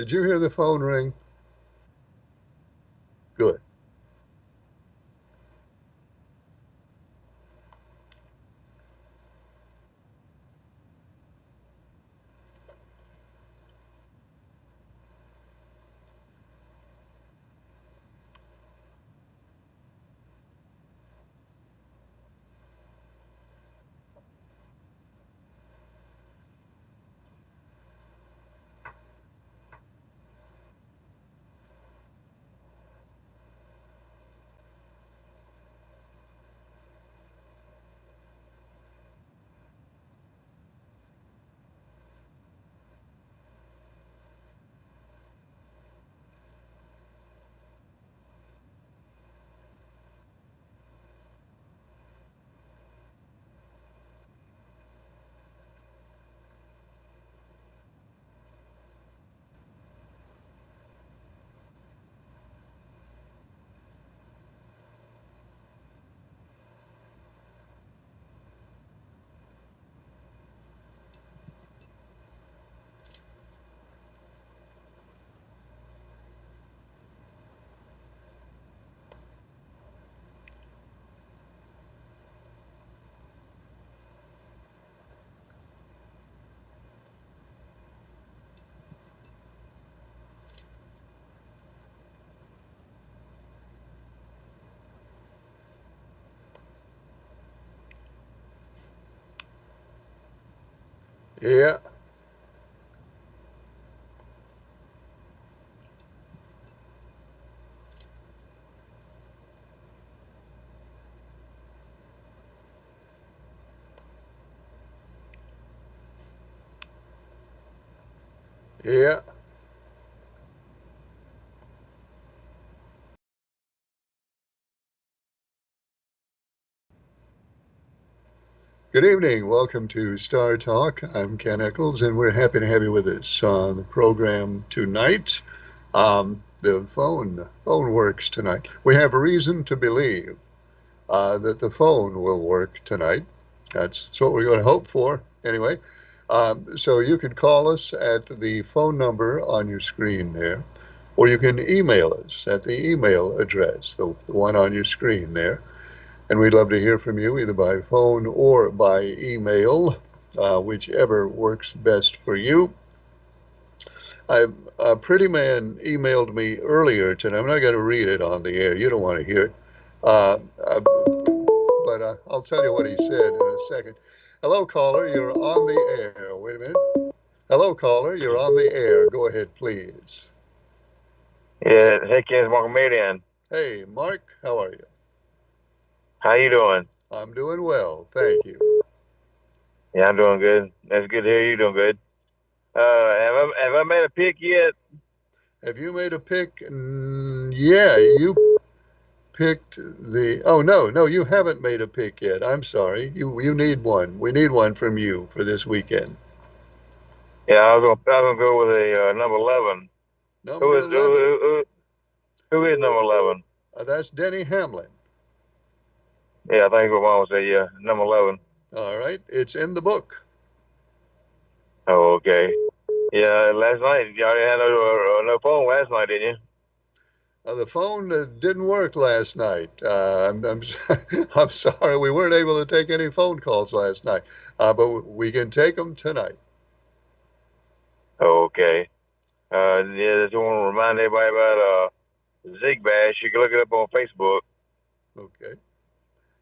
Did you hear the phone ring? Good. Yeah, yeah. Good evening. Welcome to Star Talk. I'm Ken Echols, and we're happy to have you with us on the program tonight. The phone works tonight. We have reason to believe that the phone will work tonight. That's what we're going to hope for, anyway. So you can call us at the phone number on your screen there, or you can email us at the email address, the one on your screen there. And we'd love to hear from you either by phone or by email, whichever works best for you. A pretty man emailed me earlier today. I'm not going to read it on the air. You don't want to hear it. Uh, uh, but I'll tell you what he said in a second. Hello, caller. You're on the air. Wait a minute. Hello, caller. You're on the air. Go ahead, please. Yeah, hey Ken, welcome in. Hey, Mark. How are you? How you doing? I'm doing well. Thank you. Yeah, I'm doing good. That's good to hear you doing good. Have I made a pick yet? Have you made a pick? Yeah, you picked the. Oh no, you haven't made a pick yet. I'm sorry. You need one. We need one from you for this weekend. Yeah, I was gonna go with a number 11. Who Number is 11. who is number 11? That's Denny Hamlin. Yeah, I think what mom would say. Yeah, number 11. All right, it's in the book. Oh, okay. Yeah, last night y'all had no phone last night, didn't you? The phone didn't work last night. I'm sorry we weren't able to take any phone calls last night, but we can take them tonight. Oh, okay. Yeah, just want to remind everybody about Zig Bash. You can look it up on Facebook. Okay.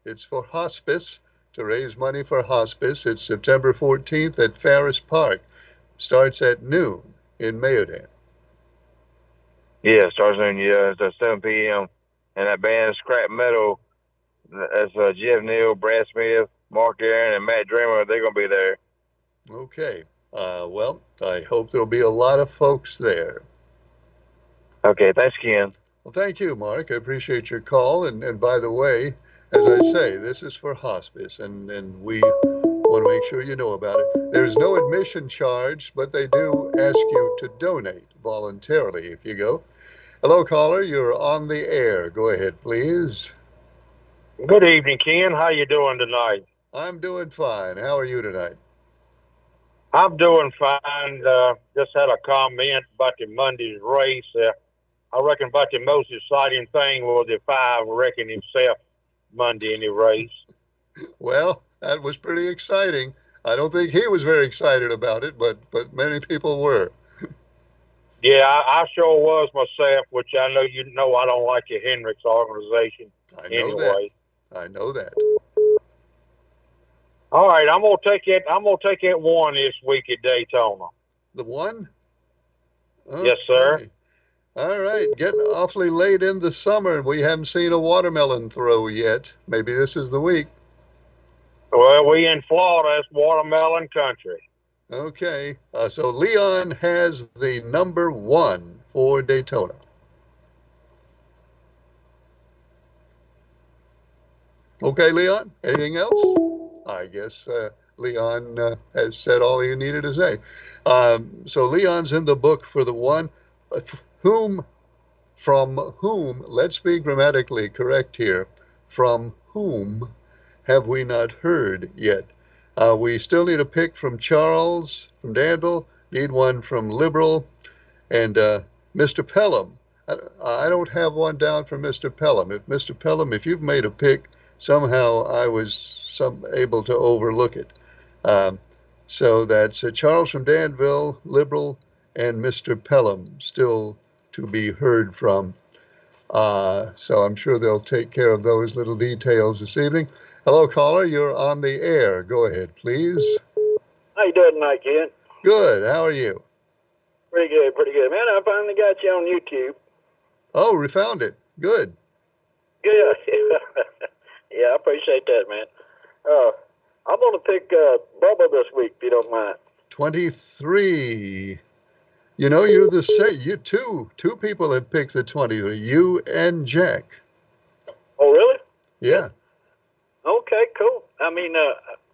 It's for hospice, to raise money for hospice. It's September 14th at Farris Park. Starts at noon in Mayodan. Yeah, starts on it's at 7 p.m. And that band Scrap Metal. That's Jeff Neal, Brad Smith, Mark Aaron, and Matt Dreamer. They're gonna be there. Okay. Well, I hope there'll be a lot of folks there. Okay, thanks, Ken. Well, thank you, Mark. I appreciate your call. And by the way, as I say, this is for hospice, and we want to make sure you know about it. There's no admission charge, but they do ask you to donate voluntarily if you go. Hello, caller. You're on the air. Go ahead, please. Good evening, Ken. How you doing tonight? I'm doing fine. How are you tonight? I'm doing fine. Just had a comment about the Monday's race. I reckon about the most exciting thing was if I reckon himself Monday in the race. Well, that was pretty exciting. I don't think he was very excited about it, but many people were. Yeah, I sure was myself, which I know you know I don't like the Hendricks organization I know that. anyway. I know that. All right, I'm gonna take it. I'm gonna take it one this week at Daytona. The one? Yes, sir. Okay. All right. Getting awfully late in the summer. We haven't seen a watermelon throw yet. Maybe this is the week. Well, we in Florida. It's watermelon country. Okay. So Leon has the number one for Daytona. Okay, Leon. Anything else? I guess Leon has said all he needed to say. So Leon's in the book for the one. Whom, from whom, let's be grammatically correct here, from whom have we not heard yet? We still need a pick from Charles, from Danville, need one from Liberal, and Mr. Pelham. I don't have one down for Mr. Pelham. If Mr. Pelham, if you've made a pick, somehow I was able to overlook it. Um, so that's Charles from Danville, Liberal, and Mr. Pelham still to be heard from. So I'm sure they'll take care of those little details this evening. Hello, caller. You're on the air. Go ahead, please. How you doing tonight, Ken? Good. How are you? Pretty good, pretty good. Man, I finally got you on YouTube. Oh, we found it. Good. Good. Yeah, I appreciate that, man. Uh, I'm going to pick Bubba this week, if you don't mind. 23. You know, you're the same. You two people have picked the 23. You and Jack. Oh, really? Yeah. Yeah. Okay, cool. I mean,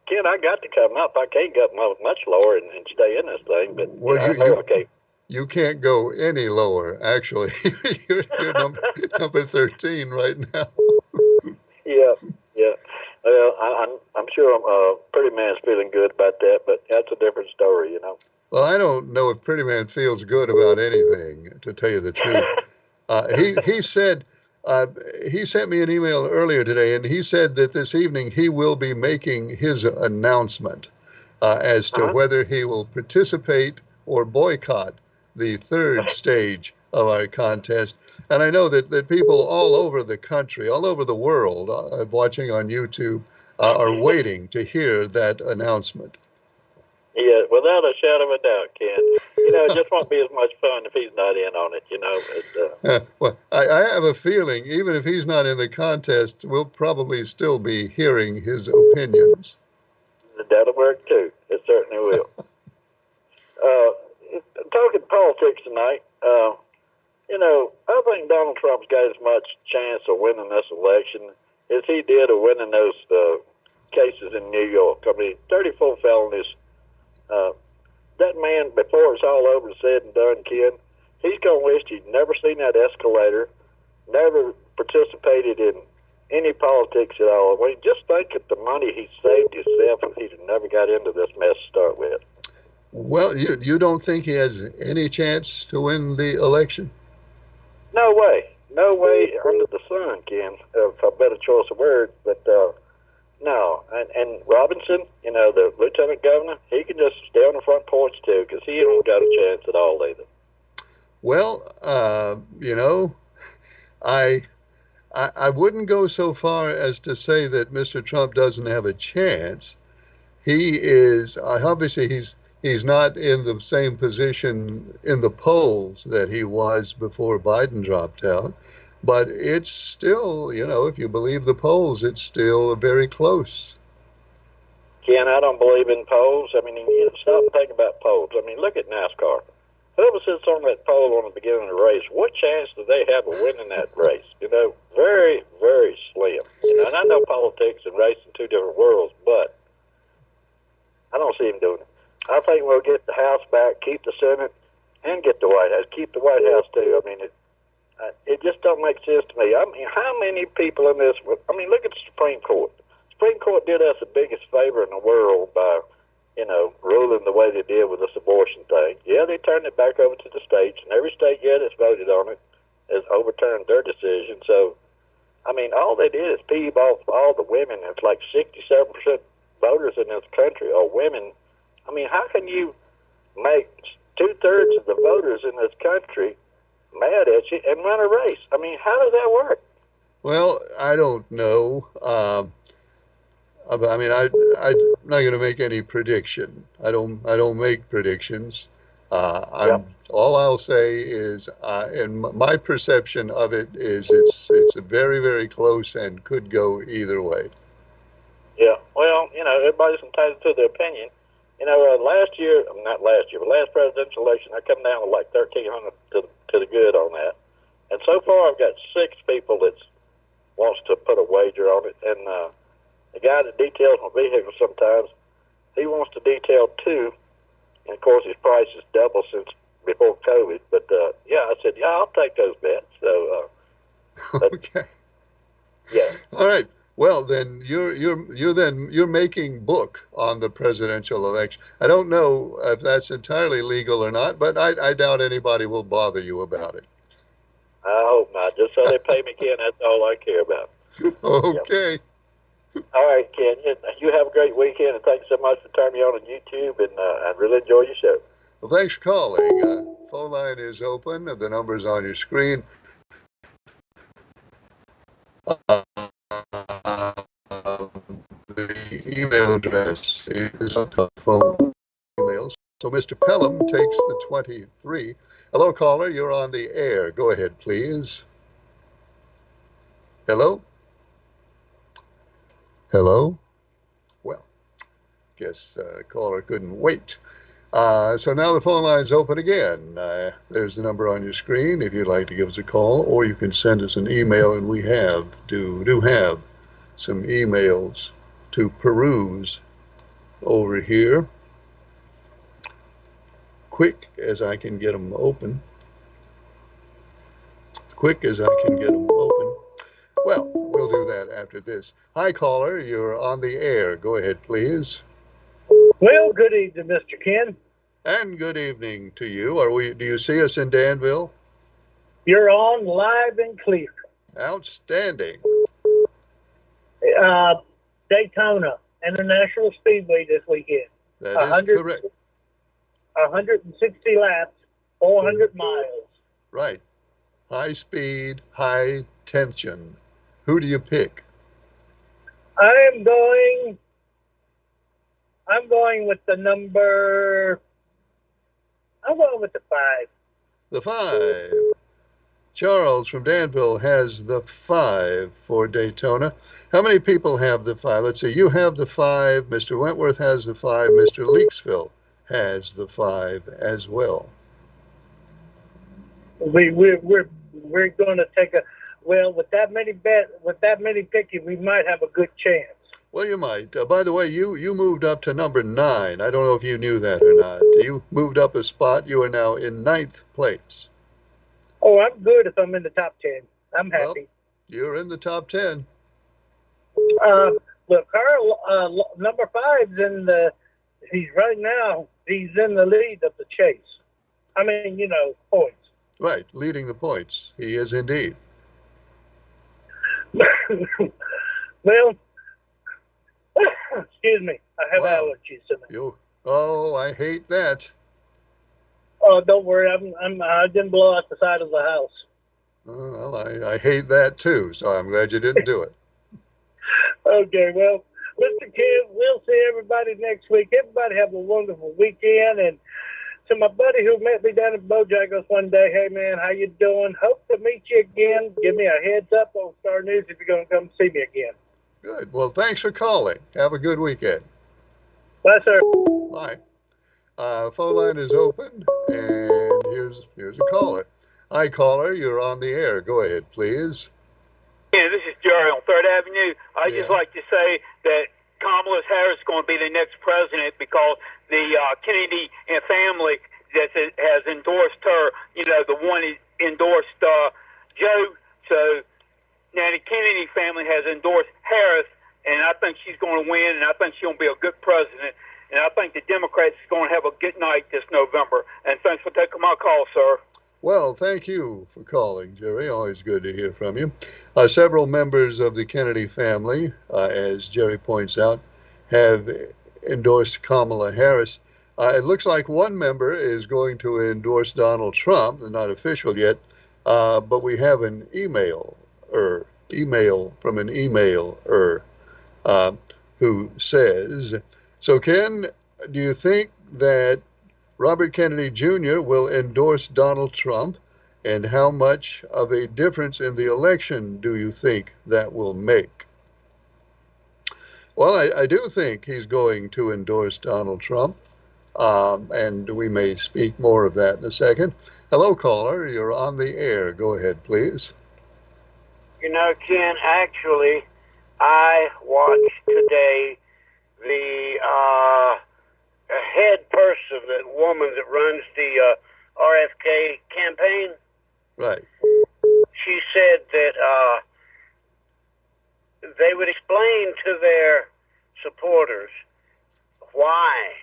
Ken, I got to come up. I can't go much lower and stay in this thing, but, Well, I know I can't. you can't go any lower. Actually, you're number 13 right now. Yeah, yeah. Well, I'm sure Pretty Man's feeling good about that, but that's a different story. Well, I don't know if Pretty Man feels good about anything, to tell you the truth. He said uh, he sent me an email earlier today, and he said that this evening he will be making his announcement as to Uh-huh. whether he will participate or boycott the third stage of our contest. And I know that people all over the country, all over the world, watching on YouTube, are waiting to hear that announcement. Yeah, without a shadow of a doubt, Ken. It just won't be as much fun if he's not in on it. Well, I have a feeling, even if he's not in the contest, we'll probably still be hearing his opinions. That'll work too. It certainly will. Uh, Talking politics tonight, I think Donald Trump's got as much chance of winning this election as he did of winning those cases in New York. I mean, 34 felonies. Uh, that man, before it's all over and said and done, Ken, he's going to wish he'd never seen that escalator, never participated in any politics at all. I mean, just think of the money he saved himself if he'd never got into this mess to start with. Well, you don't think he has any chance to win the election? No way. No way under the sun, Ken, for a better choice of words. But no. And Robinson, the lieutenant governor, he can just stay on the front porch too because he don't got a chance at all either. Well, I, I wouldn't go so far as to say that Mr. Trump doesn't have a chance. He is obviously he's not in the same position in the polls that he was before Biden dropped out, but it's still, if you believe the polls, it's still very close. Ken, I don't believe in polls. I mean, you stop and think about polls. I mean, look at NASCAR. Whoever sits on that pole on the beginning of the race, what chance do they have of winning that race? Very, very slim. And I know politics and racing two different worlds, but I don't see him doing it. I think we'll get the House back, keep the Senate, and get the White House. Keep the White House too. I mean, it just don't make sense to me. I mean, how many people in this? I mean, look at the Supreme Court. Supreme Court did us the biggest favor in the world by ruling the way they did with this abortion thing. Yeah, they turned it back over to the states, and every state yet that's voted on it has overturned their decision. So, I mean, all they did is peeve off all the women. It's like 67% voters in this country are women. I mean, how can you make 2/3 of the voters in this country mad at you and run a race? I mean, how does that work? Well, I don't know. I mean, I'm not going to make any prediction. I don't make predictions. Yep. All I'll say is, and my perception of it is, it's very, very close and could go either way. Yeah. Well, everybody's entitled to their opinion. Last year, not last year, but last presidential election, I come down to like 1,300 to the good on that. And so far, I've got 6 people that wants to put a wager on it. And the guy that details my vehicle sometimes, he wants to detail 2. And of course, his price is double since before COVID. But yeah, I said, yeah, I'll take those bets. So, but Okay. yeah. All right. Well, then you're making book on the presidential election. I don't know if that's entirely legal or not, but I doubt anybody will bother you about it. I hope not. Just so they pay me, Ken, that's all I care about. Okay. Yep. All right, Ken, you have a great weekend, and thanks so much for turning me on YouTube, and I really enjoy your show. Well, thanks for calling. Phone line is open. The number's on your screen. The email address is on the phone emails. So Mr. Pelham takes the 23. Hello, caller. You're on the air. Go ahead, please. Hello? Hello? Well, guess caller couldn't wait. So now the phone line's open again. There's the number on your screen if you'd like to give us a call, or you can send us an email, and we do have some emails to peruse over here. Quick as I can get them open. Quick as I can get them open. Well, we'll do that after this. Hi, caller. You're on the air. Go ahead, please. Well, good evening, Mr. Ken. And good evening to you. Do you see us in Danville? You're on live and clear. Outstanding. Daytona International Speedway this weekend. That is correct. 160 laps, 400 miles. Right. High speed, high tension. Who do you pick? I'm going with the number. I'm going with the 5. The 5. Charles from Danville has the 5 for Daytona. How many people have the 5? Let's see. You have the 5. Mr. Wentworth has the 5. Mr. Leaksville has the 5 as well. We're going to take with that many picking, we might have a good chance. Well, you might. By the way, you moved up to number 9. I don't know if you knew that or not. You moved up a spot. You are now in 9th place. Oh, I'm good if I'm in the top 10. I'm happy. Well, you're in the top 10. Look, Carl, number 5's he's in the lead of the chase. I mean, points. Right, leading the points. He is indeed. Well, excuse me. I have allergies tonight. Oh, I hate that. Oh, don't worry. I didn't blow out the side of the house. Well, I hate that too, so I'm glad you didn't do it. Okay, well, Mr. Kim, we'll see everybody next week. Everybody have a wonderful weekend. And to my buddy who met me down at Bojangles one day, hey, man, how you doing? Hope to meet you again. Give me a heads up on Star News if you're going to come see me again. Good. Well, thanks for calling. Have a good weekend. Bye, sir. Bye. Phone line is open, and here's a caller. Hi, caller. You're on the air. Go ahead, please. Yeah, this is Jerry on 3rd Avenue. I'd just like to say that Kamala Harris is going to be the next president because the Kennedy and family that has endorsed her, the one endorsed Joe. So now the Kennedy family has endorsed Harris, and I think she's going to win, and I think she's going to be a good president. And I think the Democrats are going to have a good night this November. And thanks for taking my call, sir. Well, thank you for calling, Jerry. Always good to hear from you. Several members of the Kennedy family, as Jerry points out, have endorsed Kamala Harris. It looks like one member is going to endorse Donald Trump, not official yet, but we have an email from an emailer uh, who says, so Ken, do you think that Robert Kennedy Jr. will endorse Donald Trump, and how much of a difference in the election do you think that will make? Well, I do think he's going to endorse Donald Trump, and we may speak more of that in a second. Hello, caller. You're on the air. Go ahead, please. You know, Ken, actually, I watched today the head person, that woman that runs the RFK campaign. Right. She said that they would explain to their supporters why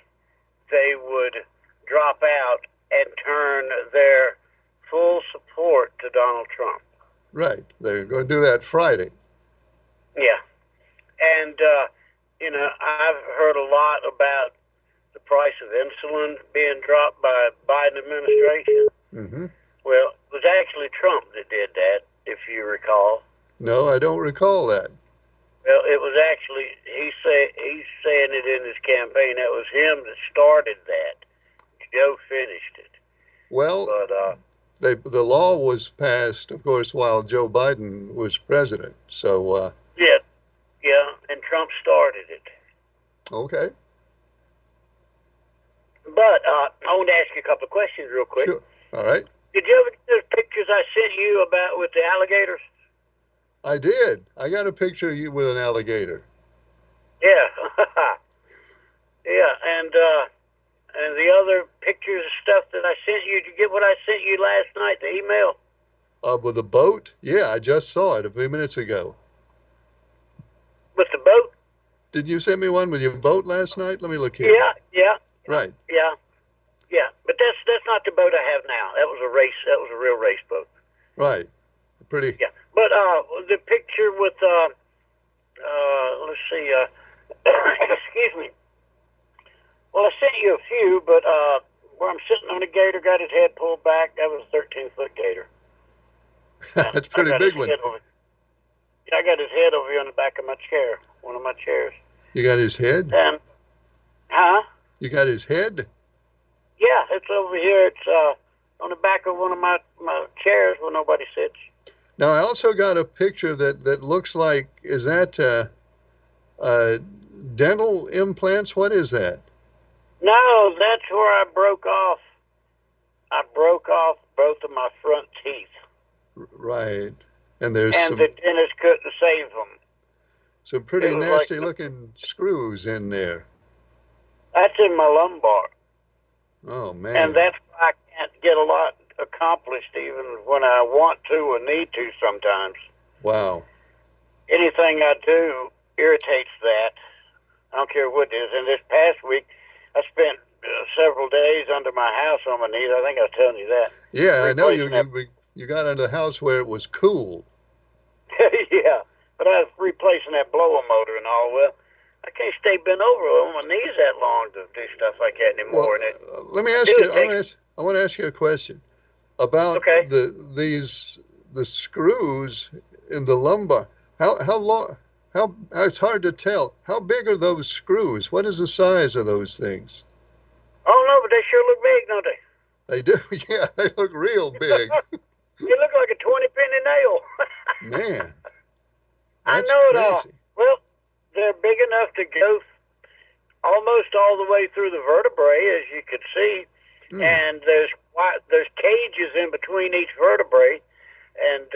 they would drop out and turn their full support to Donald Trump. Right. They're going to do that Friday. Yeah. And, you know, I've heard a lot about the price of insulin being dropped by Biden administration. Mm-hmm. Well, it was actually Trump that did that, if you recall. No, I don't recall that. Well, it was actually, he's saying it in his campaign. It was him that started that. Joe finished it. Well, but the law was passed, of course, while Joe Biden was president. So, yeah, and Trump started it. Okay. But I want to ask you a couple of questions real quick. Sure. All right. Did you ever get those pictures I sent you about with the alligators? I did. I got a picture of you with an alligator. Yeah. Yeah, and the other pictures and stuff that I sent you. Did you get what I sent you last night, the email? With a boat? Yeah, I just saw it a few minutes ago. With the boat? Did you send me one with your boat last night? Let me look here. Yeah. Right. Yeah. But that's not the boat I have now. That was a race. That was a real race boat. Right. Pretty. Yeah. But the picture with let's see. Excuse me. Well, I sent you a few, but where I'm sitting on a gator, got his head pulled back. That was a 13-foot gator. That's a pretty big one. Yeah, I got his head over here on the back of my chair, one of my chairs. You got his head? Huh? You got his head? Yeah, it's over here. It's on the back of one of my chairs where nobody sits. Now, I also got a picture that looks like, is that dental implants? What is that? No, that's where I broke off. I broke off both of my front teeth. Right. And there's the dentist couldn't save them. Some pretty nasty looking screws in there. That's in my lumbar. Oh, man. And that's why I can't get a lot accomplished even when I want to or need to sometimes. Wow. Anything I do irritates that. I don't care what it is. And this past week, I spent several days under my house on my knees. I think I was telling you that. Yeah, I know you got under the house where it was cool. Yeah, but I was replacing that blower motor and all. Well, I can't stay bent over on my knees that long to do stuff like that anymore. Well, let me ask you. I want to ask you a question about the screws in the lumbar. How long? How it's hard to tell. How big are those screws? What is the size of those things? Oh no, but they sure look big, don't they? They do. Yeah, they look real big. You look like a 20-penny nail. Man, I that's know it. crazy. Well, they're big enough to go almost all the way through the vertebrae, as you could see. And there's cages in between each vertebrae, and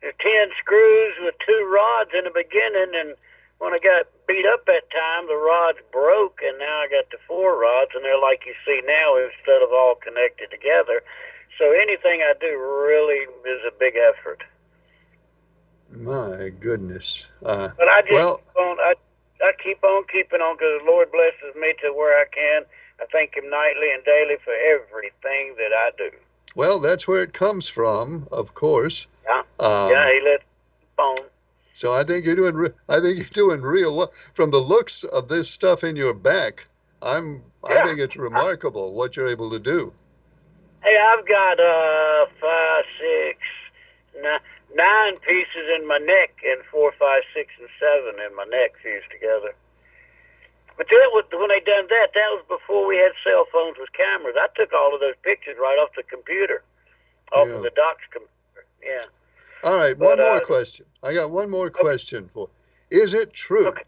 there's 10 screws with 2 rods in the beginning. And when I got beat up that time, the rods broke, and now I got the 4 rods, and they're like you see now instead of all connected together. So anything I do really is a big effort. My goodness. But I just I keep on keeping on because the Lord blesses me to where I can. I thank Him nightly and daily for everything that I do. Well, that's where it comes from, of course. Yeah, Um, He lets me keep on. so I think you're doing. I think you're doing real well. From the looks of this stuff in your back, I Yeah. think it's remarkable what you're able to do. Hey, I've got five, six, nine pieces in my neck, and 4, 5, 6, and 7 in my neck fused together. But that was, when they done that, that was before we had cell phones with cameras. I took all of those pictures right off the computer, off of Yeah. the doc's computer. Yeah. All right. But One more question. I got one more question for. Is it true? okay.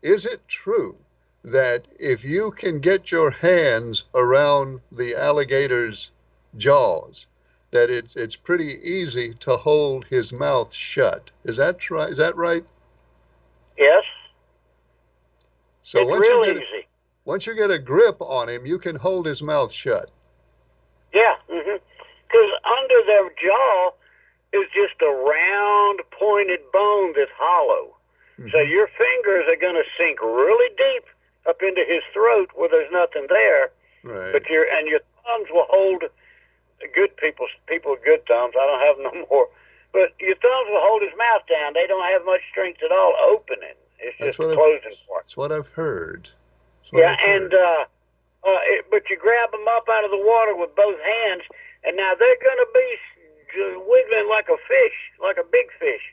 Is it true that if you can get your hands around the alligator's jaws, that it's pretty easy to hold his mouth shut? Is that right? Is that right? Yes, So it's real easy. once you get a grip on him, you can hold his mouth shut. Yeah. Because under their jaw is just a round, pointed bone that's hollow. So Mm-hmm. your fingers are going to sink really deep up into his throat where there's nothing there. Right. But your thumbs will hold. Good people with good thumbs. I don't have no more. But your thumbs will hold his mouth down. They don't have much strength at all opening. It's That's just the what closing part. that's what I've heard. That's what Yeah, I've and heard. but you grab them up out of the water with both hands, and now they're going to be wiggling like a fish, like a big fish.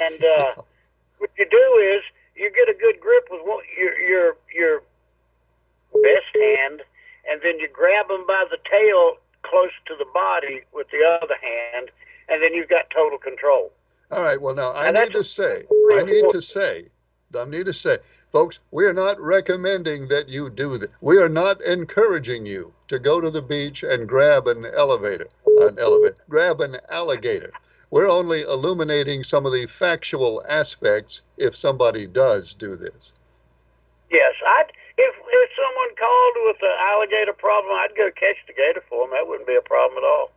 And what you do is you get a good grip with your best hand, and then you grab them by the tail close to the body with the other hand, and then you've got total control. All right. Well, now I And need that's to say, real I need to important. say, I need to say, folks, we are not recommending that you do that. We are not encouraging you to go to the beach and grab grab an alligator. We're only illuminating some of the factual aspects if somebody does do this. Yes, if someone called with an alligator problem, I'd go catch the gator for them. That wouldn't be a problem at all.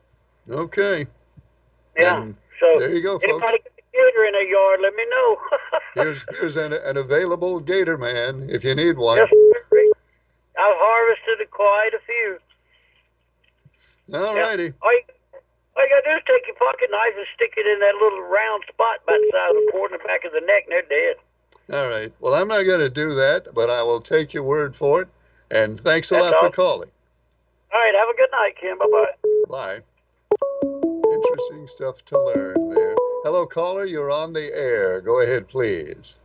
Okay. Yeah. And So there you go, folks. anybody got a gator in their yard, let me know. Here's an available gator man if you need one. Yes, sir. I've harvested quite a few. All Yeah. righty. All you gotta do is take your pocket knife and stick it in that little round spot by the side of the cord in the back of the neck, and they're dead. All right. Well, I'm not going to do that, but I will take your word for it. And thanks a That's lot for all. calling. All right, have a good night, Kim. Bye-bye. Bye. Interesting stuff to learn there. Hello, caller. You're on the air. Go ahead, please.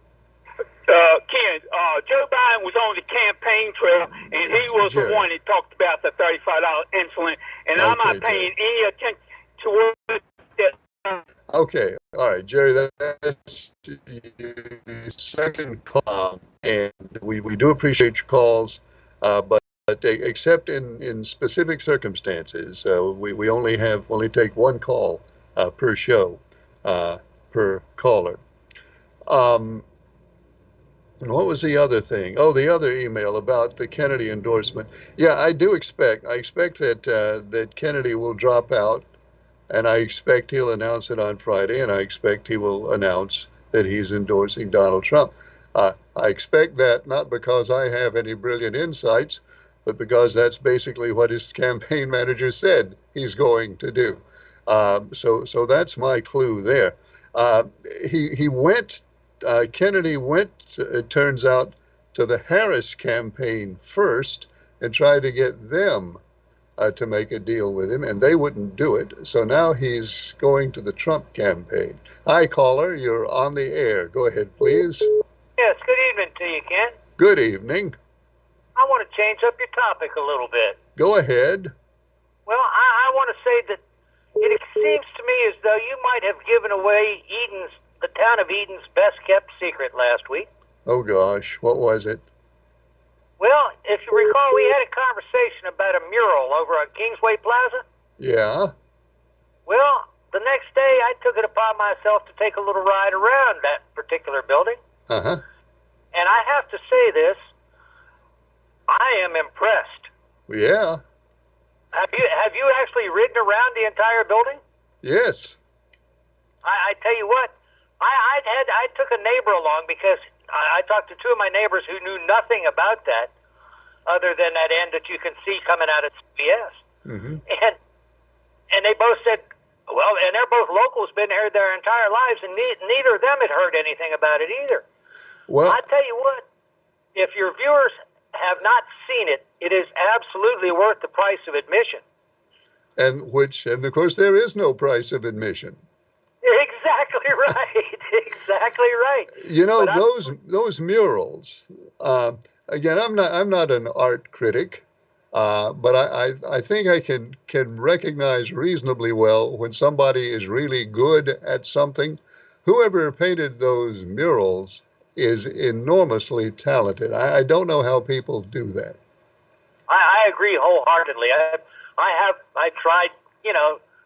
Ken, Joe Biden was on the campaign trail, and he was the Jerry. one that talked about the $35 insulin, and I'm Okay, not paying any attention to that. Okay. All right, Jerry. That's your second call, and we do appreciate your calls, but except in specific circumstances, we only take one call per show, per caller. Um, And what was the other thing? Oh, the other email about the Kennedy endorsement. Yeah, I expect that Kennedy will drop out, and I expect he'll announce it on Friday, and I expect he will announce that he's endorsing Donald Trump. I expect that not because I have any brilliant insights, but because that's basically what his campaign manager said he's going to do. So that's my clue there. Uh, he went. Kennedy went. It turns out to the Harris campaign first and tried to get them to make a deal with him, and they wouldn't do it. So now he's going to the Trump campaign. Hi, caller. You're on the air. Go ahead, please. Yes, good evening to you, Ken. Good evening. I want to change up your topic a little bit. Go ahead. Well, I want to say that it seems to me as though you might have given away the town of Eden's best kept secret last week. Oh, gosh. What was it? Well, if you recall, we had a conversation about a mural over at Kingsway Plaza. Yeah. Well, the next day I took it upon myself to take a little ride around that particular building. Uh-huh. And I have to say this, I am impressed. Yeah. Have you actually ridden around the entire building? Yes. I tell you what, I took a neighbor along because I talked to two of my neighbors who knew nothing about that other than that end that you can see coming out at CBS. Mm-hmm. And they both said, well, and they're both locals, been here their entire lives, and neither of them had heard anything about it either. Well, I tell you what, if your viewers have not seen it, it is absolutely worth the price of admission. and of course there is no price of admission. Exactly right. Exactly right. You know, those murals. Again, I'm not an art critic, but I think I can recognize reasonably well when somebody is really good at something. Whoever painted those murals is enormously talented. I don't know how people do that. I agree wholeheartedly. I tried,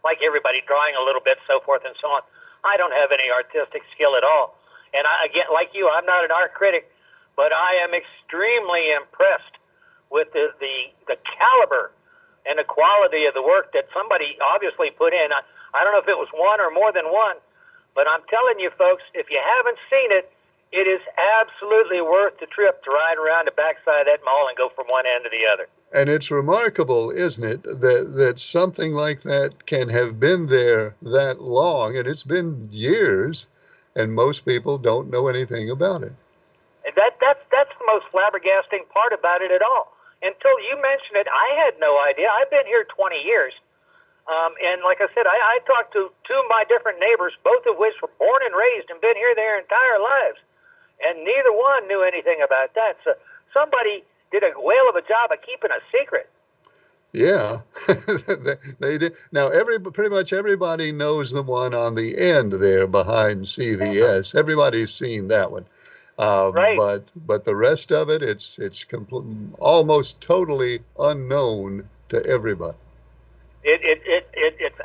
like everybody, drawing a little bit, so forth and so on. I don't have any artistic skill at all. And again, like you, I'm not an art critic, but I am extremely impressed with the caliber and the quality of the work that somebody obviously put in. I don't know if it was one or more than one, but I'm telling you, folks, if you haven't seen it, it is absolutely worth the trip to ride around the backside of that mall and go from one end to the other. And it's remarkable, isn't it, that something like that can have been there that long, and it's been years, and most people don't know anything about it. And that's the most flabbergasting part about it at all. Until you mentioned it, I had no idea. I've been here 20 years. And like I said, I talked to two of my different neighbors, both of which were born and raised and been here their entire lives. And neither one knew anything about that. So somebody did a whale of a job of keeping a secret. Yeah, they did. Now, pretty much everybody knows the one on the end there behind CVS. Everybody's seen that one. Right. But the rest of it, it's almost totally unknown to everybody. It's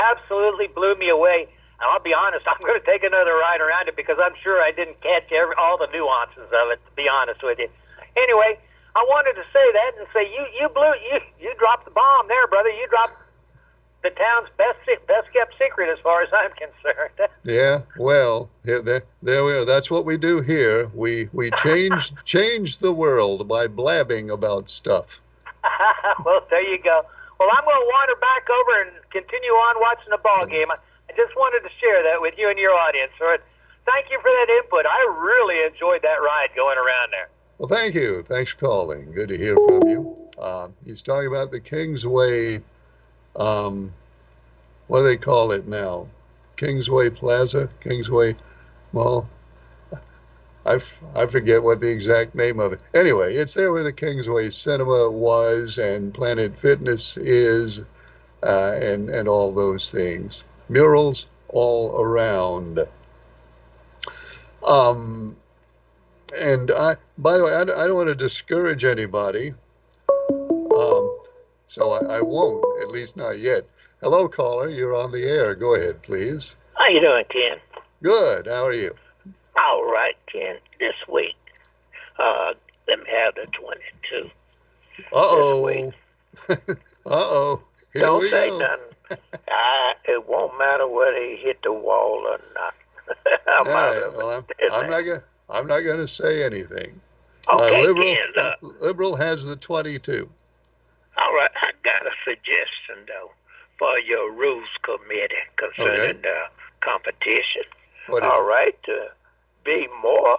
absolutely blew me away. And I'll be honest, I'm going to take another ride around it because I'm sure I didn't catch all the nuances of it, to be honest with you. Anyway, I wanted to say that and say you dropped the bomb there, brother. You dropped the town's best kept secret as far as I'm concerned. Yeah, well, there we are. That's what we do here. We change the world by blabbing about stuff. Well, there you go. Well, I'm going to wander back over and continue on watching the ball game. I just wanted to share that with you and your audience. So thank you for that input. I really enjoyed that ride going around there. Well, thank you. Thanks for calling. Good to hear from you. He's talking about the Kingsway, what do they call it now? Kingsway Plaza, Kingsway Mall. I forget what the exact name of it. Anyway, it's there where the Kingsway Cinema was and Planet Fitness is, and all those things. Murals all around. And by the way, I don't want to discourage anybody, so I won't, at least not yet. Hello, caller. You're on the air. Go ahead, please. How you doing, Ken? Good. How are you? All right, Ken. This week, let me have the 22. Uh-oh. Uh-oh. Here Don't we say go. nothing. It won't matter whether he hit the wall or not. I'm All out right. of Well, it. I'm not going to say anything. Okay, Ken, Liberal has the 22. all right, I got a suggestion, though, for your rules committee concerning the competition. What is All it? right, to be more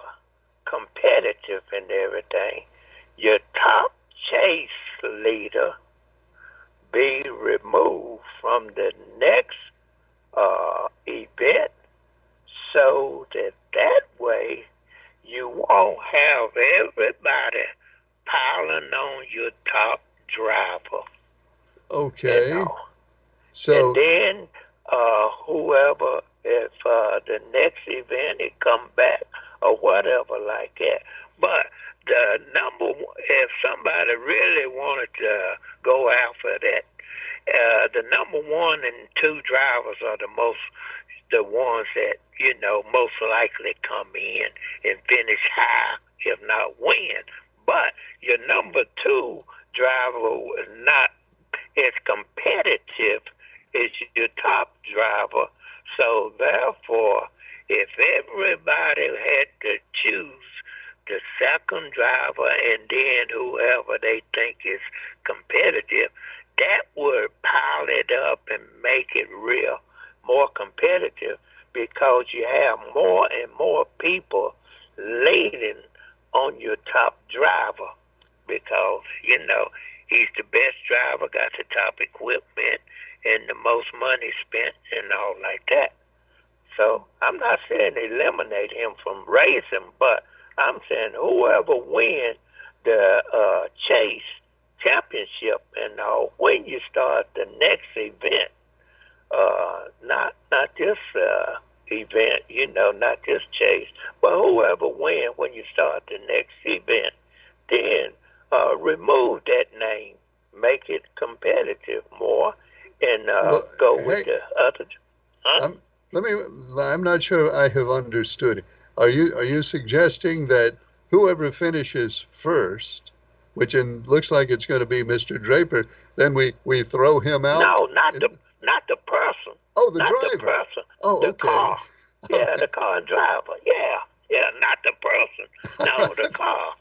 competitive and everything, your top chase leader be removed from the next event so that way you won't have everybody piling on your top driver. Okay. You know? So, And then whoever, if the next event it come back or whatever like that. But the number one, if somebody really wanted to go after that, the number 1 and 2 drivers are the ones that, most likely come in and finish high, if not win. But your number 2 driver is not as competitive as your top driver. So therefore, if everybody had to choose the second driver and then whoever they think is competitive, that would pile it up and make it real more competitive because you have more and more people leaning on your top driver because, he's the best driver, got the top equipment and the most money spent and all like that. So I'm not saying eliminate him from racing, but I'm saying whoever wins the chase championship and when you start the next event, not this event, not this chase, but whoever wins when you start the next event, then remove that name, make it competitive more, and go with the other. Huh? I'm not sure I have understood. Are you suggesting that whoever finishes first, which looks like it's going to be Mr. Draper, then we throw him out? No, not the person. Oh, the not driver. The person. Oh, the okay. Car. Yeah, Okay. the car and driver. Yeah, not the person. No, the car.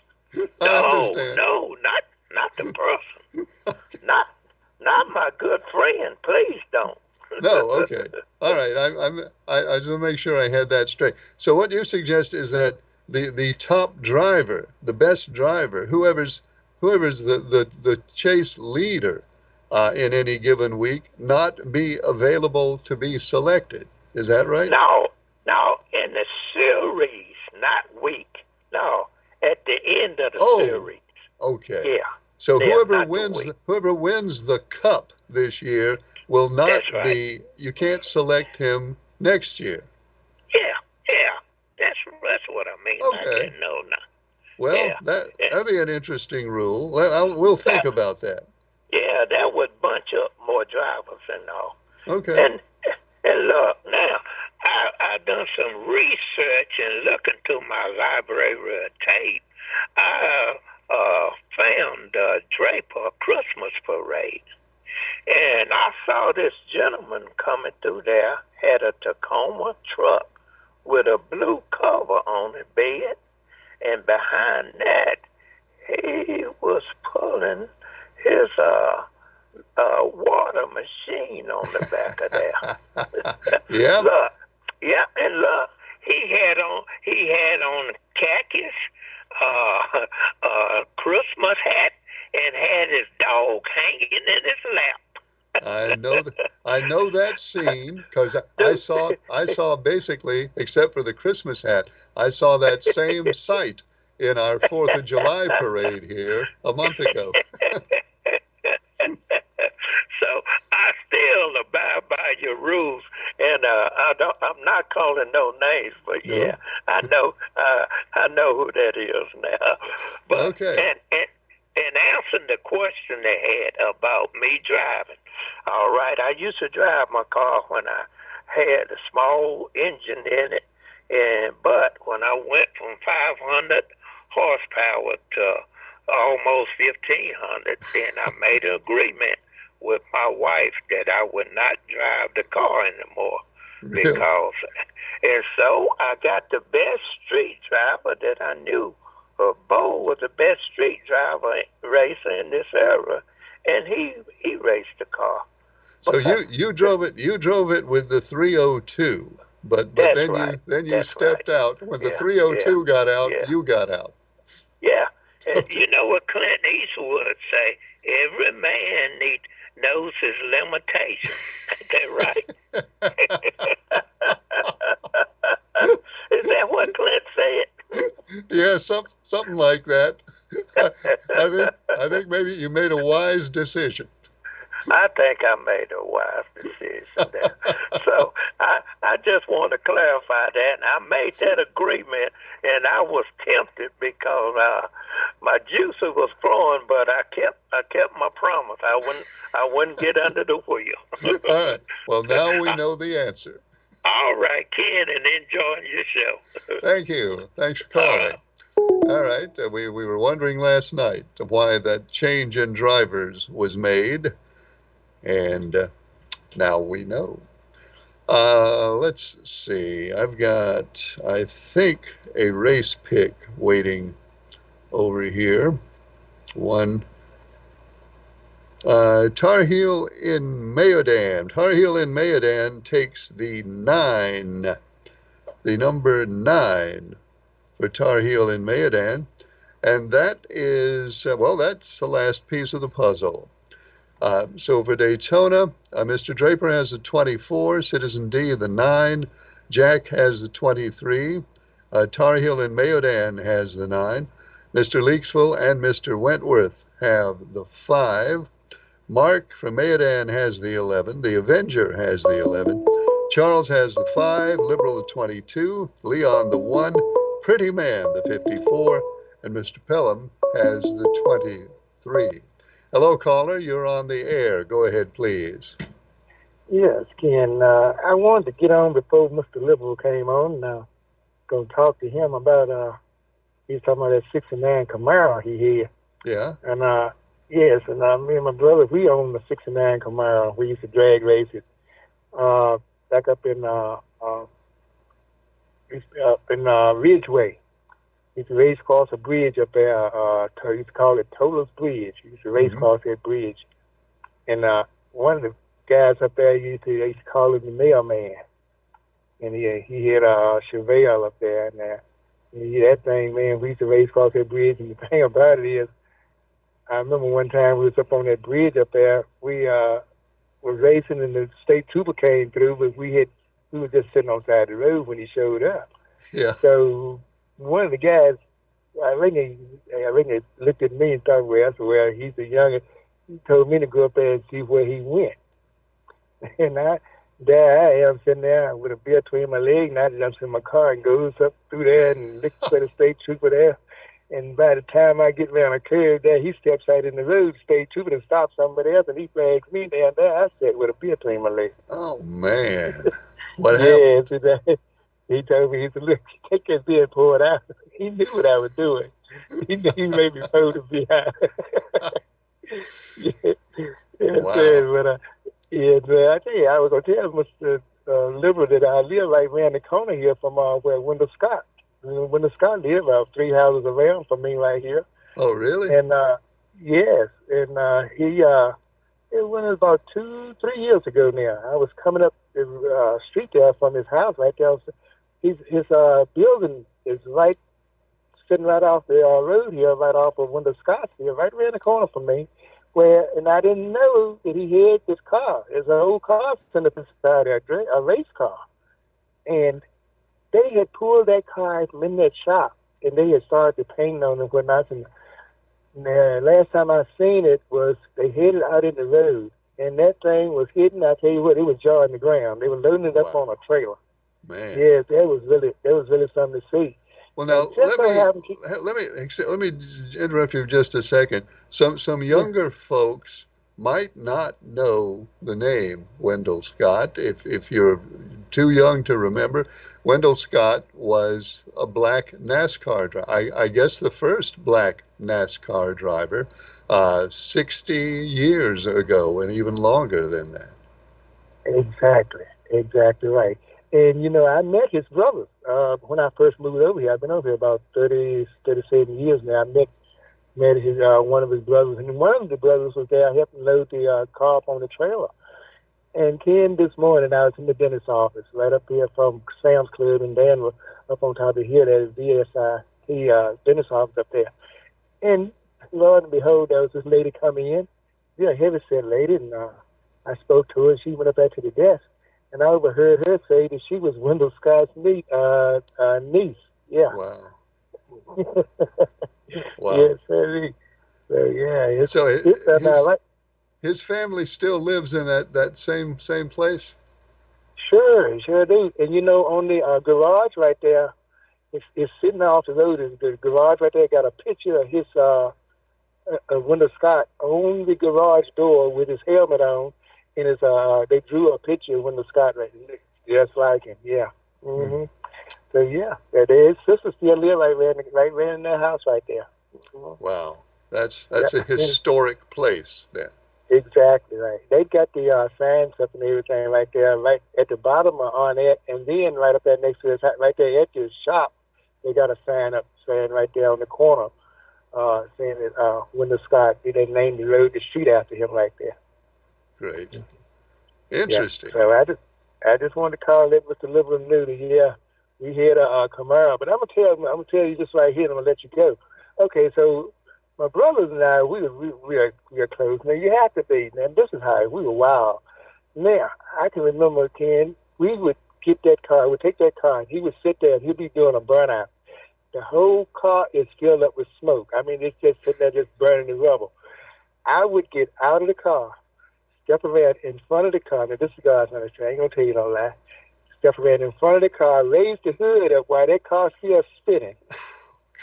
I understand. No, not the person. Not my good friend. Please don't. No, okay. All right. I just want to make sure I had that straight. So what you suggest is that the top driver, the best driver, whoever's the chase leader in any given week, not be available to be selected. Is that right? No, in the series, not week. No, at the end of the series. Okay. Yeah. So whoever wins the cup this year will not That's right. be. You can't select him next year. Yeah. That's what I mean. Okay. I didn't know now. Well, Yeah. that'd be an interesting rule. Well, we'll think about that. Yeah, that would bunch up more drivers and all. Okay. And look, now I done some research and looking through my library of tape. I found Draper Christmas Parade, and I saw this gentleman coming through there, had a Tacoma truck with a blue cover on the bed, and behind that he was pulling his water machine on the back of there. Yeah. Look, and look, he had on khakis, Christmas hat, and had his dog hanging in his lap. I know that scene because I saw basically, except for the Christmas hat, I saw that same sight in our 4th of July parade here a month ago. So I still abide by your rules, and I'm not calling no names, but No. yeah, I know who that is now. But Okay. and answering the question they had about me driving, all right, I used to drive my car when I had a small engine in it, but when I went from 500 horsepower to almost 1,500, then I made an agreement with my wife that I would not drive the car anymore. Really? And so I got the best street driver that I knew. Bo was the best street driver racer in this era, and he raced the car. So you drove it with the 302, but then right. you stepped out when the 302 got out. Yeah. You got out. Yeah, and you know what Clint Eastwood say? Every man knows his limitations. Ain't that right? Is that what Clint said? Yeah, something like that. I think maybe you made a wise decision. I think I made a wise decision there. So I just want to clarify that. And I made that agreement, and I was tempted because my juicer was flowing, but I kept my promise. I wouldn't get under the wheel. All right. Well, now we know the answer. All right, Ken, and enjoying your show. Thank you. Thanks for calling. All right. We were wondering last night why that change in drivers was made, and now we know. Let's see. I've got, I think, a race pick waiting over here. One. Tar Heel in Mayodan. Tar Heel in Mayodan takes the number 9 for Tar Heel in Mayodan. And that is, well, that's the last piece of the puzzle. So for Daytona, Mr. Draper has the 24, Citizen D the 9, Jack has the 23, Tar Heel and Mayodan has the 9, Mr. Leaksville and Mr. Wentworth have the 5, Mark from Mayodan has the 11, the Avenger has the 11, Charles has the 5, Liberal the 22, Leon the 1, Pretty Man the 54, and Mr. Pelham has the 23. Hello, caller. You're on the air. Go ahead, please. Yes, Ken. I wanted to get on before Mr. Liberal came on. Going to talk to him about, he's talking about that 69 Camaro he had. Yeah. And, yes, and me and my brother, we owned the 69 Camaro. We used to drag race it. Back up in Ridgeway. We used to race across a bridge up there. Used to call it Total's Bridge. We used to race across that bridge. And one of the guys up there they used to call him the mailman. And he had a Chevelle up there. And that thing, man, we used to race across that bridge. And the thing about it is, I remember one time we was up on that bridge up there. We were racing and the state trooper came through, but we were just sitting on the side of the road when he showed up. Yeah. So one of the guys, I think he looked at me and thought, well, he's a youngin'. He told me to go up there and see where he went. And there I am sitting there with a beer between my legs, and I jumps in my car and goes up through there and looks for the state trooper there. And by the time I get around a curve there, he steps out in the road, state trooper, and stops somebody else, and he flags me down there. I sat with a beer between my legs. Oh, man. What happened? Yes, he told me, he said, look, take that beer and pour it out. He knew what I was doing. He made me hold the behind. Wow. But I tell you, I was going to tell Mr. Liberal that I live right around the corner here from where Wendell Scott. Wendell Scott lived about 3 houses around from me right here. Oh, really? And yes, and it was about 2-3 years ago now. I was coming up the street there from his house right there. His building is right sitting right off the road here, right off of Wendell Scott's here, right around the corner from me. And I didn't know that he had this car. It's an old car sitting up inside a race car. And they had pulled that car from in that shop, and they had started to paint on it and whatnot. And last time I seen it was they had it out in the road, and that thing was hidden. I tell you what, it was jarring the ground. They were loading it up on a trailer. Man. Yes, that was really something to see. Well, now let me interrupt you just a second. Some younger folks might not know the name Wendell Scott. If you're too young to remember, Wendell Scott was a black NASCAR driver. I guess the first black NASCAR driver, 60 years ago, and even longer than that. Exactly right. And, I met his brothers when I first moved over here. I've been over here about 37 years now. I met his one of his brothers. And one of the brothers was there helping load the car up on the trailer. And Ken, this morning, I was in the dentist's office right up here from Sam's Club in Danville, up on top of here. There's VSI, dentist's office up there. And Lord and behold, there was this lady coming in. Yeah, a heavy-set lady. And I spoke to her, and she went up there to the desk. And I overheard her say that she was Wendell Scott's niece. Yeah. Wow. Wow. Yes, sir. So yeah. His family still lives in that same place. Sure do. And on the garage right there, it's sitting off the road. The garage right there got a picture of his Wendell Scott on the garage door with his helmet on. And they drew a picture of Wendell Scott right there, just like him. Yeah. Mm-hmm. So yeah, his sister still live right around in that house right there. Wow, that's a historic place then. Exactly right. They got the signs up and everything right there, right at the bottom on it, and then right up there next to his, right there at his shop, they got a sign up saying right there on the corner, saying that Wendell Scott, they named the street after him right there. Great. Yeah. Interesting. So I just wanted to call it Mr. Liberal Newt. Yeah, we had a Camaro, but I'm gonna tell you this right here, and I'm gonna let you go. Okay, so my brothers and I, we are close. Now you have to be. Now this is how we were wild. Now I can remember, Ken, we would get that car, we'd take that car, and he would sit there, and he'd be doing a burnout. The whole car is filled up with smoke. I mean, it's just sitting there, just burning the rubber. I would get out of the car, step around in front of the car. Now, this is God's honest. I ain't gonna tell you no lie. Step around in front of the car, raise the hood up while that car's still spinning.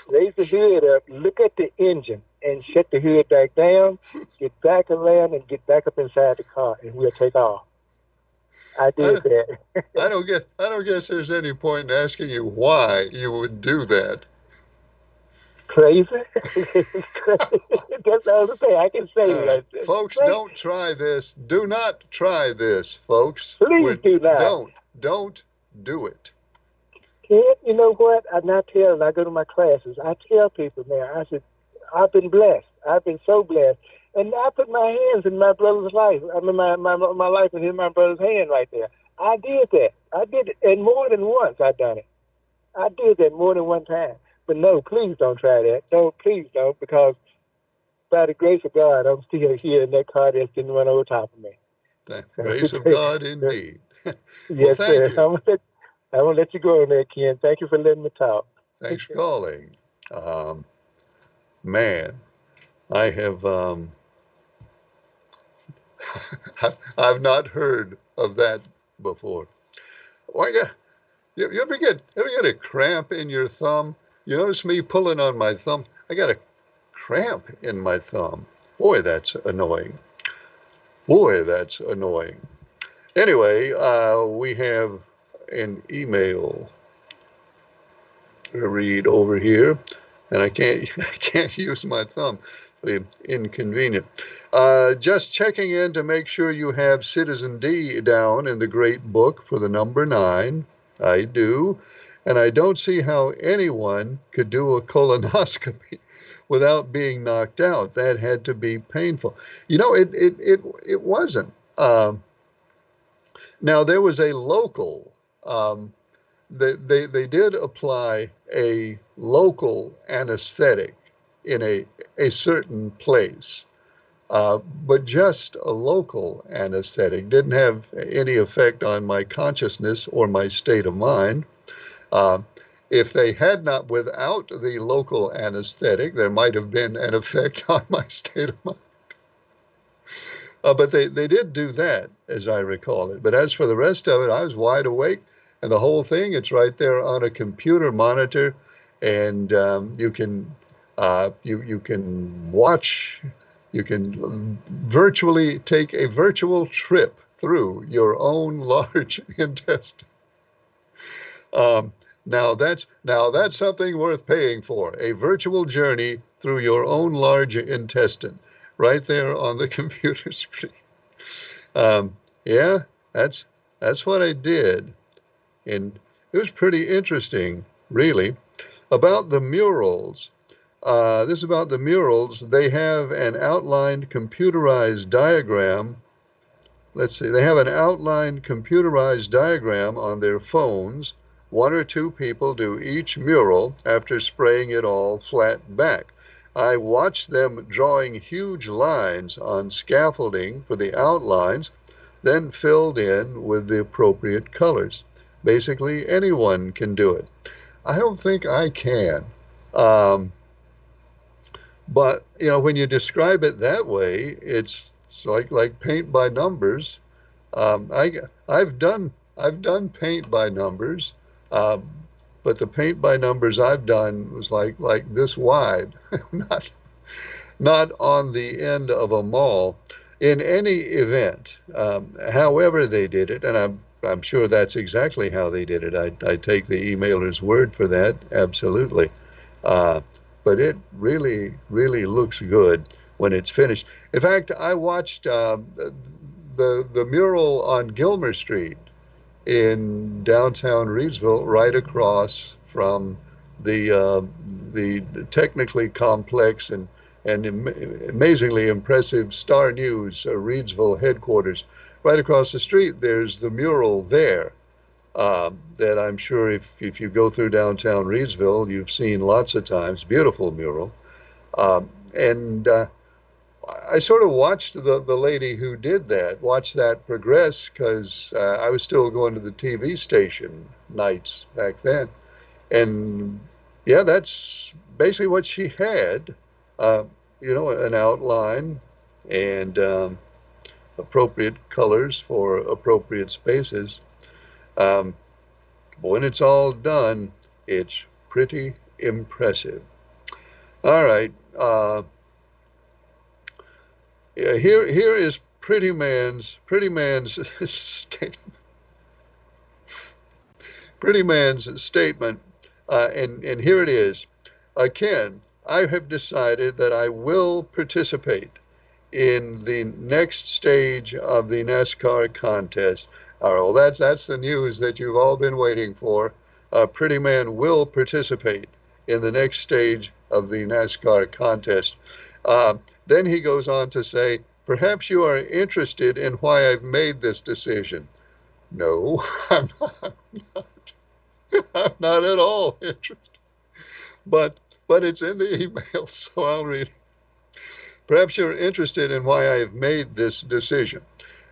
Raise the hood up, look at the engine, and shut the hood back down. Get back around and get back up inside the car, and we'll take off. I I did don't, that. I don't guess there's any point in asking you why you would do that. Crazy. It's crazy. That's the only thing I can say right there. Folks, Right? don't try this. Do not try this, folks. Please do not. Don't do it. Kid, you know what? I not tell. I go to my classes. I tell people, man. I said, I've been blessed. I've been so blessed, and I put my hands in my brother's life. I mean, my life is in my brother's hand right there. I did that. I did it, and more than once I done it. I did that more than one time. But no, please don't try that. Don't, please don't, because by the grace of God, I'm still here, and that car just didn't run over top of me. The So, grace of God indeed. Well, yes, thank sir. you. I'm gonna let you go on there, Ken. Thank you for letting me talk. Thanks for calling. Um, Man, I have I've not heard of that before. Why, yeah, you ever get a cramp in your thumb? You notice me pulling on my thumb? I got a cramp in my thumb. Boy, that's annoying. Boy, that's annoying. Anyway, we have an email to read over here, and I can't I can't use my thumb. Inconvenient. Just checking in to make sure you have Citizen D down in the great book for the number 9. I do, and I don't see how anyone could do a colonoscopy without being knocked out. That had to be painful. You know, it wasn't. Now there was a local. Um, they did apply a local anesthetic in a certain place, but just a local anesthetic didn't have any effect on my consciousness or my state of mind. Uh, if they had not, without the local anesthetic, there might have been an effect on my state of mind. But they did do that, as I recall it. But as for the rest of it, I was wide awake, and the whole thing, it's right there on a computer monitor, and you can watch, you can virtually take a virtual trip through your own large intestine. Um, now that's something worth paying for. A virtual journey through your own large intestine, right there on the computer screen. Yeah, that's that's what I did, and it was pretty interesting, really. About the murals. This is about the murals. They have an outlined computerized diagram. Let's see, they have an outlined computerized diagram on their phones. One or two people do each mural after spraying it all flat back. I watched them drawing huge lines on scaffolding for the outlines, then filled in with the appropriate colors. Basically, anyone can do it. I don't think I can. Um, but you know, when you describe it that way, it's like paint by numbers. I've done paint by numbers, um, but the paint by numbers I've done was like this wide, not not on the end of a mall. In any event, however they did it, and I'm sure that's exactly how they did it. I take the emailer's word for that, absolutely. Uh, but it really looks good. when it's finished. In fact, I watched the mural on Gilmer Street in downtown Reidsville, right across from the technically complex and amazingly impressive Star News Reidsville headquarters. Right across the street, there's the mural there. That I'm sure if you go through downtown Reidsville, you've seen lots of times. Beautiful mural. And I sort of watched the lady who did that, watched that progress because I was still going to the TV station nights back then. And yeah, that's basically what she had. Uh, an outline and appropriate colors for appropriate spaces. Um, but when it's all done, it's pretty impressive. All right. Here is sta- pretty man's statement, and here it is. Ken, I have decided that I will participate in the next stage of the NASCAR contest. All right, well, that's the news that you've all been waiting for. Pretty Man will participate in the next stage of the NASCAR contest. Uh, then he goes on to say, perhaps you are interested in why I've made this decision. No, I'm not. I'm not at all interested. But it's in the email, so I'll read it. Perhaps you're interested in why I have made this decision.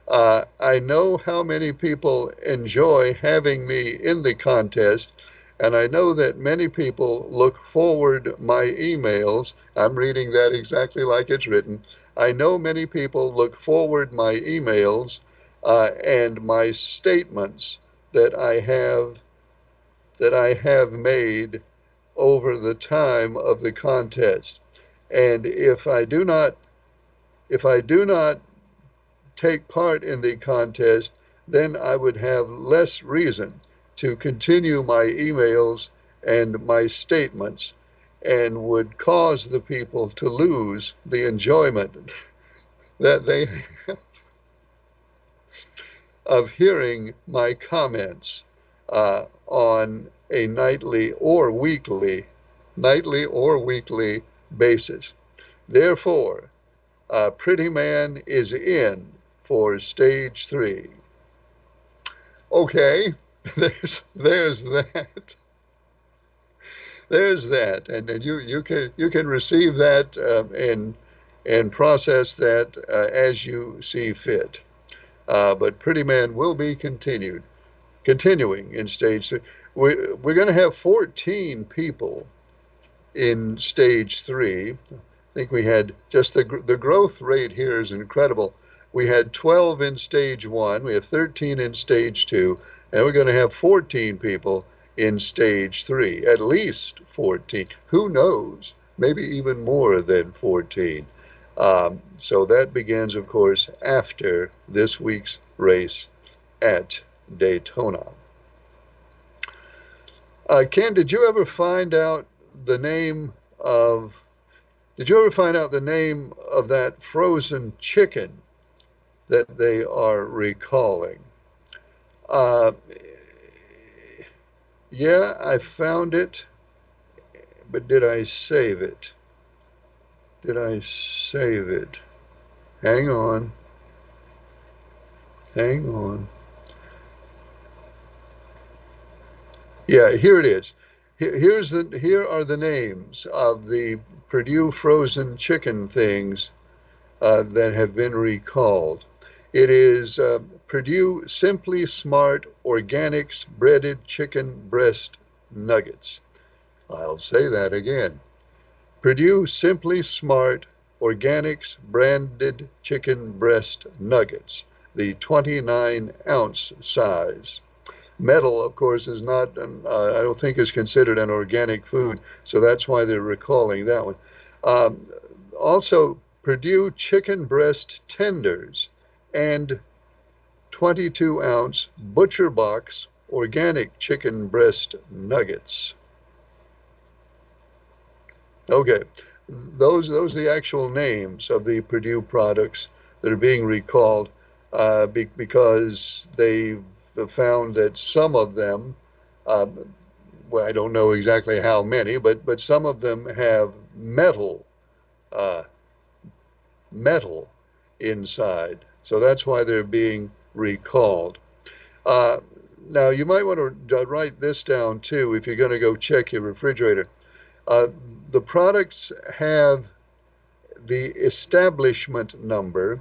I know how many people enjoy having me in the contest, and I know that many people look forward my emails. I'm reading that exactly like it's written. I know many people look forward my emails and my statements that I have made over the time of the contest. And if I do not take part in the contest, then I would have less reason to continue my emails and my statements and would cause the people to lose the enjoyment that they have of hearing my comments on a nightly or weekly basis. Therefore, Pretty Man is in for stage 3. Okay, there's that. There's that, and you can receive that and process that as you see fit. But Pretty Man will be continuing in stage 3. We're going to have 14 people in stage 3. I think we had just the growth rate here is incredible. We had 12 in stage 1, we have 13 in stage 2, and we're going to have 14 people in stage 3, at least 14. Who knows? Maybe even more than 14. So that begins, of course, after this week's race at Daytona. Ken, the name of did you ever find out the name of that frozen chicken that they are recalling? Uh, yeah, I found it, but did I save it? Did I save it? Hang on. Hang on. Yeah, here it is. Here are the names of the Purdue frozen chicken things that have been recalled. It is Purdue Simply Smart Organics Breaded Chicken Breast Nuggets. I'll say that again. Purdue Simply Smart Organics Branded Chicken Breast Nuggets, the 29-ounce size. Metal, of course, is not, I don't think, is considered an organic food, so that's why they're recalling that one. Um, Also, Purdue chicken breast tenders and 22-ounce Butcher Box organic chicken breast nuggets. Okay, those are the actual names of the Purdue products that are being recalled because they've found that some of them, uh, well, I don't know exactly how many, but some of them have uh, metal inside. So that's why they're being recalled. Uh, Now, you might want to write this down too if you're going to go check your refrigerator. Uh, the products have the establishment number,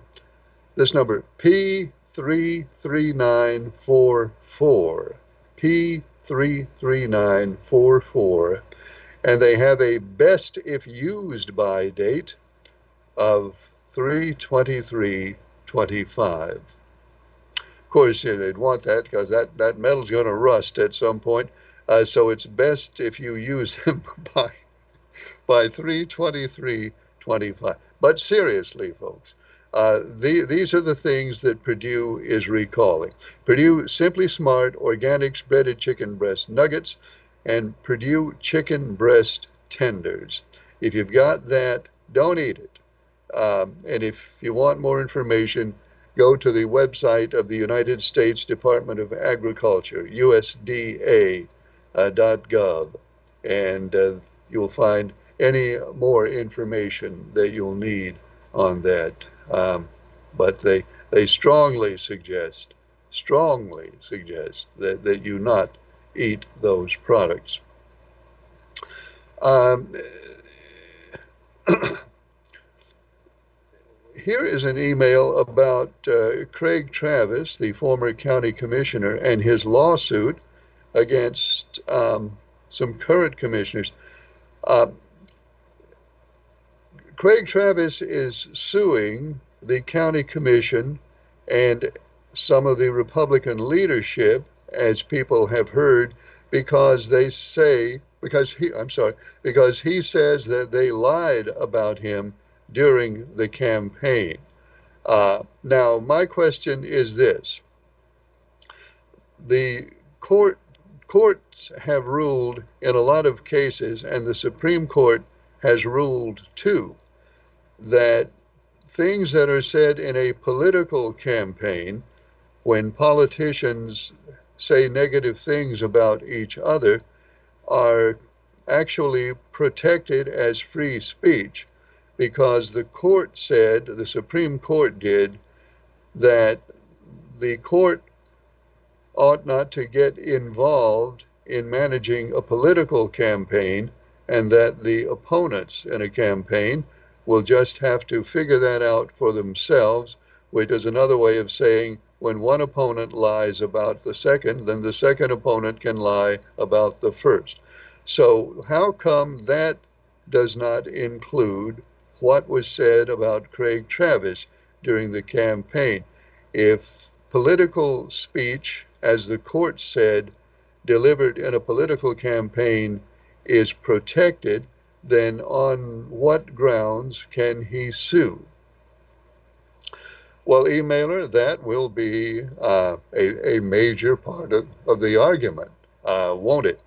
this number P33944. P33944. And they have a best if used by date of 3/23/25. Of course, yeah, they'd want that because that metal's going to rust at some point. So it's best if you use them by 3/23/25. But seriously, folks, these are the things that Purdue is recalling. Purdue Simply Smart Organics Breaded Chicken Breast Nuggets and Purdue Chicken Breast Tenders. If you've got that, don't eat it. And if you want more information, go to the website of the United States Department of Agriculture, USDA.gov, and you'll find any more information that you'll need on that. But they strongly suggest that you not eat those products. Um, Here is an email about Craig Travis, the former county commissioner, and his lawsuit against some current commissioners. Uh, Craig Travis is suing the county commission and some of the Republican leadership, as people have heard, because they say, because he says that they lied about him during the campaign. Now, my question is this: the court courts have ruled in a lot of cases, and the Supreme Court has ruled too, that things that are said in a political campaign, when politicians say negative things about each other, are actually protected as free speech because the Supreme Court did, that the court ought not to get involved in managing a political campaign, and that the opponents in a campaign will just have to figure that out for themselves, which is another way of saying when one opponent lies about the second, then the second opponent can lie about the first. So, how come that does not include what was said about Craig Travis during the campaign? If political speech, as the court said, delivered in a political campaign is protected, then on what grounds can he sue? Well, emailer, that will be a major part of the argument, won't it?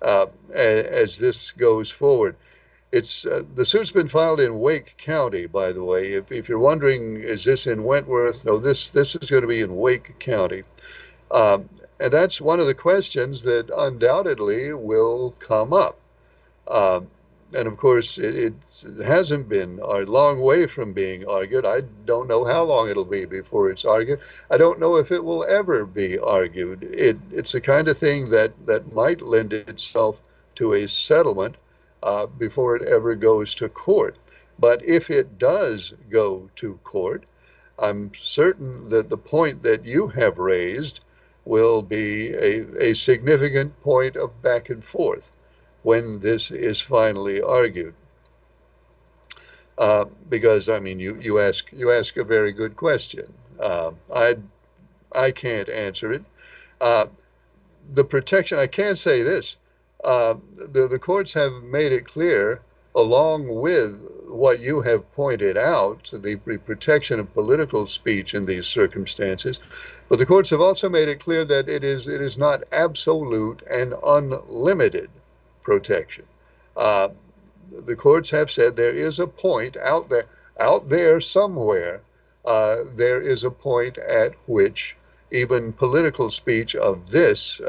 As this goes forward. It's the suit's been filed in Wake County, by the way. If you're wondering, is this in Wentworth? No, this is going to be in Wake County. Um, and that's one of the questions that undoubtedly will come up. Um, and of course, it hasn't been a long way from being argued. I don't know how long it'll be before it's argued. I don't know if it will ever be argued. It's the kind of thing that might lend itself to a settlement before it ever goes to court. But if it does go to court, I'm certain that the point that you have raised will be a significant point of back and forth when this is finally argued. Because I mean, you ask a very good question. I can't answer it. Uh, the protection, I can say this: the courts have made it clear, along with what you have pointed out, the protection of political speech in these circumstances. But the courts have also made it clear that it is not absolute and unlimited protection. Uh, the courts have said there is a point out there somewhere. There is a point at which even political speech of this,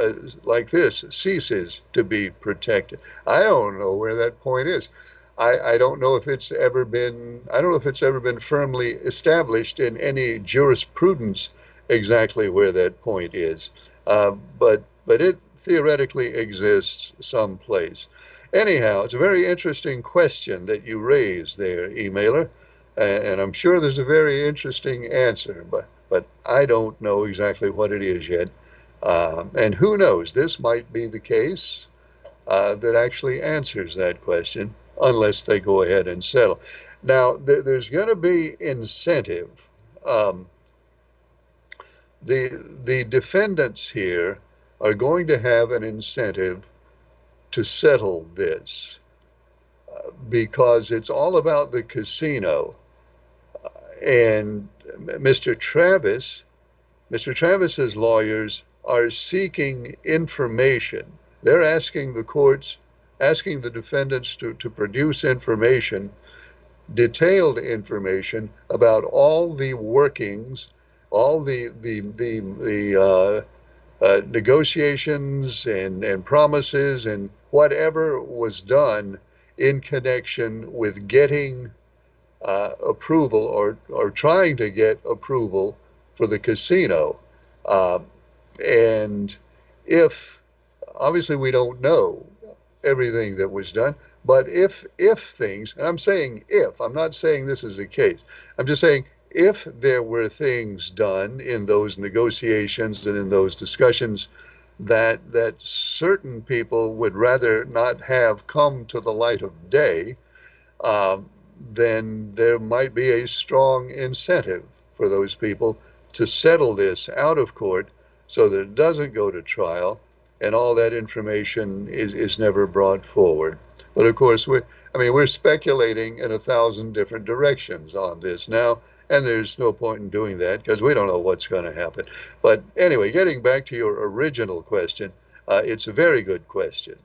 like this, ceases to be protected. I don't know where that point is. I don't know if it's ever been. I don't know if it's ever been firmly established in any jurisprudence exactly where that point is. But it theoretically exists someplace. Anyhow, it's a very interesting question that you raised there, emailer, and I'm sure there's a very interesting answer, but I don't know exactly what it is yet. And who knows? This might be the case that actually answers that question, unless they go ahead and settle. Now, there's going to be incentive. Um, the defendants here are going to have an incentive to settle this because it's all about the casino. And Mr. Travis, Mr. Travis's lawyers are seeking information. They're asking the courts, asking the defendants to produce information, detailed information about all the workings, all the negotiations and promises and whatever was done in connection with getting approval or trying to get approval for the casino. Um, and if, obviously, we don't know everything that was done, but if things, and I'm saying if, I'm not saying this is the case, I'm just saying if there were things done in those negotiations and in those discussions that certain people would rather not have come to the light of day, um, then there might be a strong incentive for those people to settle this out of court so that it doesn't go to trial and all that information is never brought forward. But of course, we're speculating in 1,000 different directions on this now, and there's no point in doing that because we don't know what's going to happen. But anyway, getting back to your original question, it's a very good question,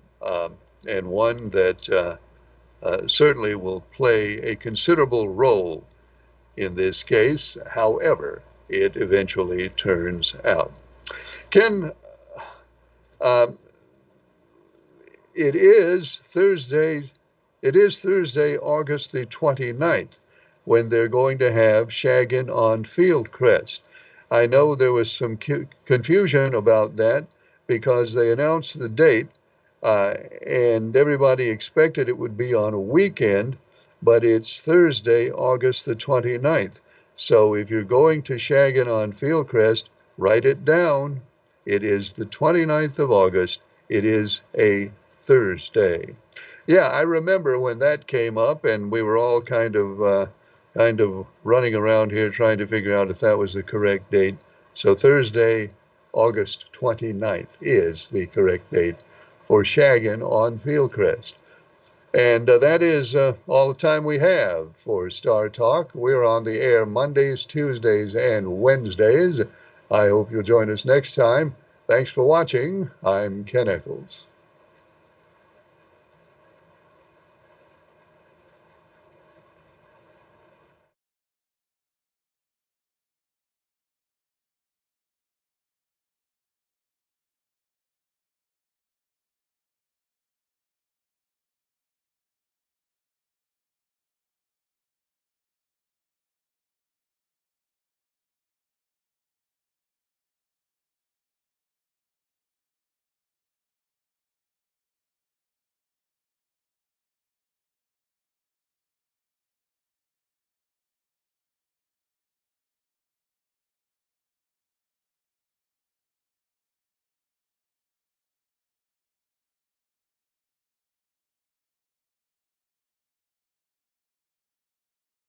and one that certainly will play a considerable role in this case, however it eventually turns out. Ken, uh, it is Thursday. It is Thursday, August the 29th, when they're going to have Shaggin on Fieldcrest. I know there was some confusion about that because they announced the date, uh, and everybody expected it would be on a weekend, but it's Thursday, August the 29th. So if you're going to Shaggin on Fieldcrest, write it down. It is the 29th of August. It is a Thursday. Yeah, I remember when that came up, and we were all kind of running around here trying to figure out if that was the correct date. So Thursday, August 29th is the correct date for Shaggin on Fieldcrest. And that is all the time we have for Star Talk. We're on the air Mondays, Tuesdays, and Wednesdays. I hope you'll join us next time. Thanks for watching. I'm Ken Echols.